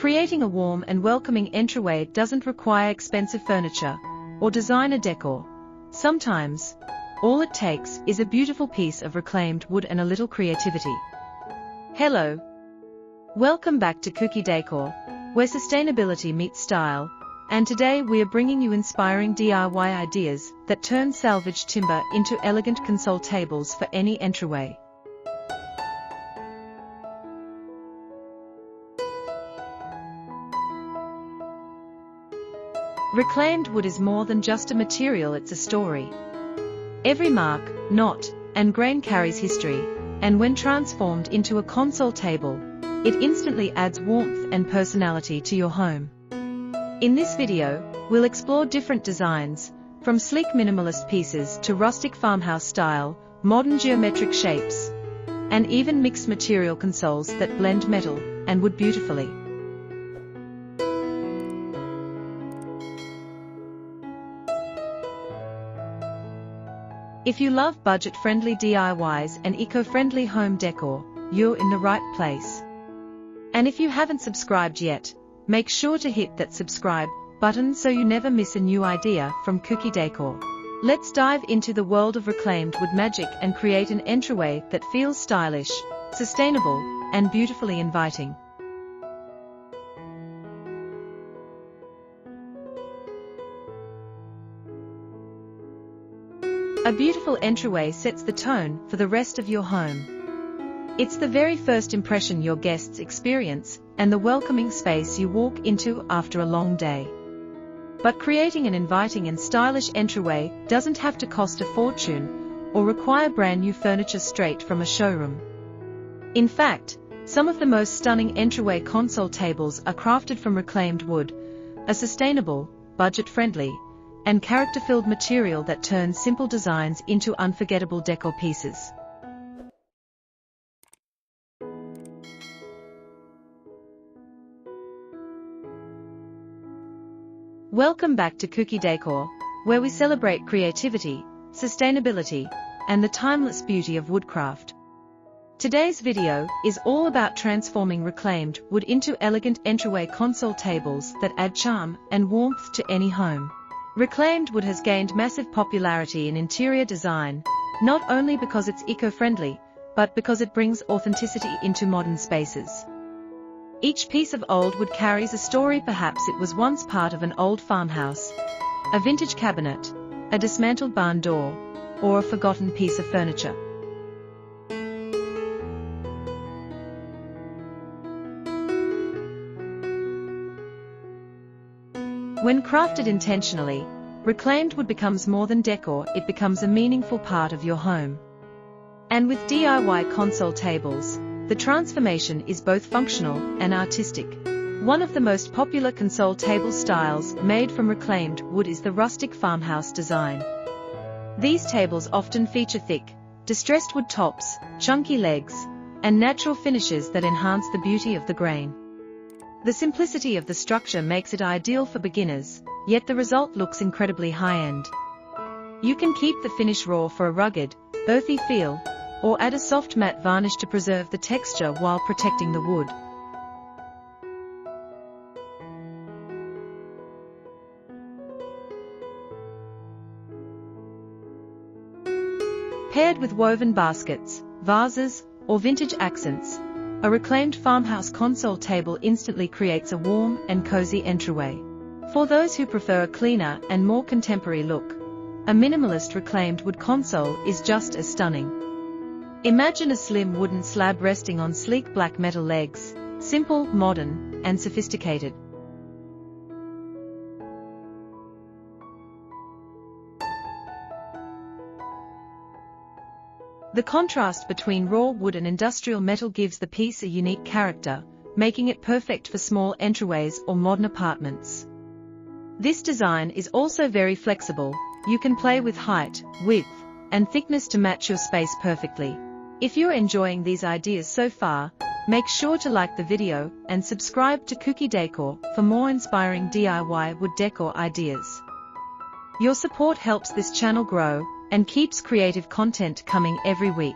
Creating a warm and welcoming entryway doesn't require expensive furniture or designer decor. Sometimes, all it takes is a beautiful piece of reclaimed wood and a little creativity. Hello. Welcome back to Kuki Decor, where sustainability meets style, and today we are bringing you inspiring DIY ideas that turn salvaged timber into elegant console tables for any entryway. Reclaimed wood is more than just a material, it's a story. Every mark, knot, and grain carries history, and when transformed into a console table, it instantly adds warmth and personality to your home. In this video, we'll explore different designs, from sleek minimalist pieces to rustic farmhouse style, modern geometric shapes, and even mixed material consoles that blend metal and wood beautifully. If you love budget-friendly DIYs and eco-friendly home decor, you're in the right place. And if you haven't subscribed yet, make sure to hit that subscribe button so you never miss a new idea from Kuki Decor. Let's dive into the world of reclaimed wood magic and create an entryway that feels stylish, sustainable, and beautifully inviting. A beautiful entryway sets the tone for the rest of your home. It's the very first impression your guests experience, and the welcoming space you walk into after a long day. But creating an inviting and stylish entryway doesn't have to cost a fortune, or require brand new furniture straight from a showroom. In fact, some of the most stunning entryway console tables are crafted from reclaimed wood, a sustainable, budget-friendly, and character-filled material that turns simple designs into unforgettable decor pieces. Welcome back to Kuki Decor, where we celebrate creativity, sustainability, and the timeless beauty of woodcraft. Today's video is all about transforming reclaimed wood into elegant entryway console tables that add charm and warmth to any home. Reclaimed wood has gained massive popularity in interior design, not only because it's eco-friendly, but because it brings authenticity into modern spaces. Each piece of old wood carries a story. Perhaps it was once part of an old farmhouse, a vintage cabinet, a dismantled barn door, or a forgotten piece of furniture. When crafted intentionally, reclaimed wood becomes more than decor, it becomes a meaningful part of your home. And with DIY console tables, the transformation is both functional and artistic. One of the most popular console table styles made from reclaimed wood is the rustic farmhouse design. These tables often feature thick, distressed wood tops, chunky legs, and natural finishes that enhance the beauty of the grain. The simplicity of the structure makes it ideal for beginners, yet the result looks incredibly high-end. You can keep the finish raw for a rugged, earthy feel, or add a soft matte varnish to preserve the texture while protecting the wood. Paired with woven baskets, vases, or vintage accents, a reclaimed farmhouse console table instantly creates a warm and cozy entryway. For those who prefer a cleaner and more contemporary look, a minimalist reclaimed wood console is just as stunning. Imagine a slim wooden slab resting on sleek black metal legs, simple, modern, and sophisticated. The contrast between raw wood and industrial metal gives the piece a unique character, making it perfect for small entryways or modern apartments. This design is also very flexible. You can play with height, width, and thickness to match your space perfectly. If you're enjoying these ideas so far, make sure to like the video and subscribe to Kuki Decor for more inspiring DIY wood decor ideas. Your support helps this channel grow and keeps creative content coming every week.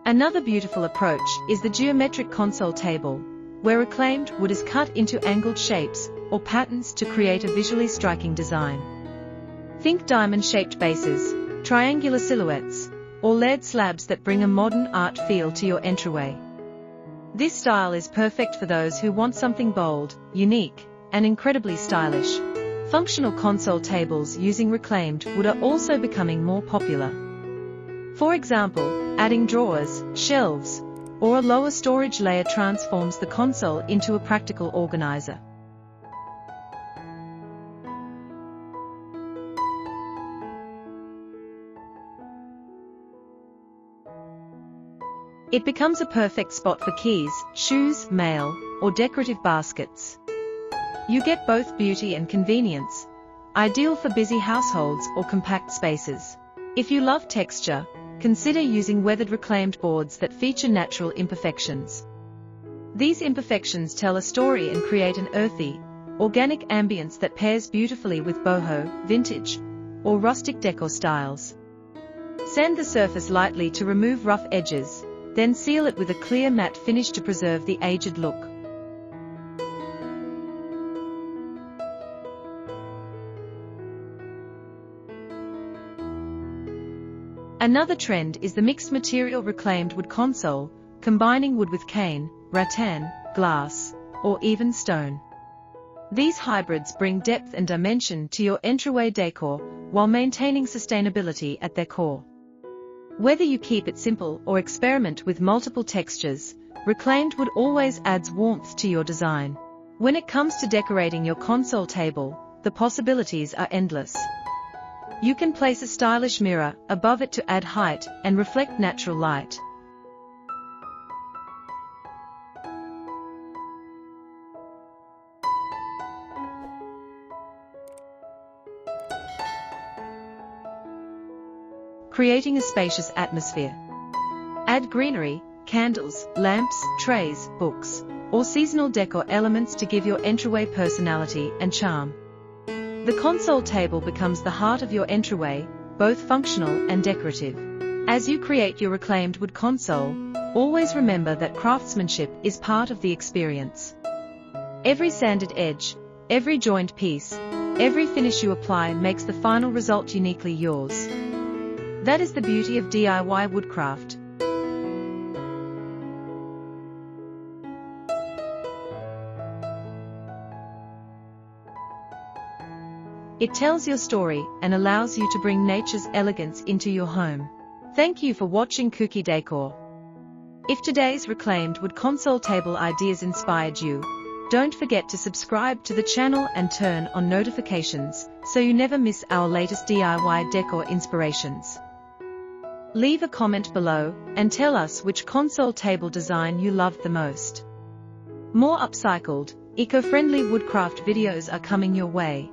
Another beautiful approach is the geometric console table, where reclaimed wood is cut into angled shapes or patterns to create a visually striking design. Think diamond-shaped bases, triangular silhouettes, or layered slabs that bring a modern art feel to your entryway. This style is perfect for those who want something bold, unique, and incredibly stylish. Functional console tables using reclaimed wood are also becoming more popular. For example, adding drawers, shelves, or a lower storage layer transforms the console into a practical organizer. It becomes a perfect spot for keys, shoes, mail, or decorative baskets. You get both beauty and convenience, ideal for busy households or compact spaces. If you love texture, consider using weathered reclaimed boards that feature natural imperfections. These imperfections tell a story and create an earthy, organic ambience that pairs beautifully with boho, vintage, or rustic decor styles. Sand the surface lightly to remove rough edges, then seal it with a clear matte finish to preserve the aged look. Another trend is the mixed material reclaimed wood console, combining wood with cane, rattan, glass, or even stone. These hybrids bring depth and dimension to your entryway decor while maintaining sustainability at their core. Whether you keep it simple or experiment with multiple textures, reclaimed wood always adds warmth to your design. When it comes to decorating your console table, the possibilities are endless. You can place a stylish mirror above it to add height and reflect natural light. Creating a spacious atmosphere. Add greenery, candles, lamps, trays, books, or seasonal decor elements to give your entryway personality and charm. The console table becomes the heart of your entryway, both functional and decorative. As you create your reclaimed wood console, always remember that craftsmanship is part of the experience. Every sanded edge, every joined piece, every finish you apply makes the final result uniquely yours. That is the beauty of DIY woodcraft. It tells your story and allows you to bring nature's elegance into your home. Thank you for watching Kuki Decor. If today's reclaimed wood console table ideas inspired you, don't forget to subscribe to the channel and turn on notifications so you never miss our latest DIY decor inspirations. Leave a comment below and tell us which console table design you loved the most. More upcycled, eco-friendly woodcraft videos are coming your way.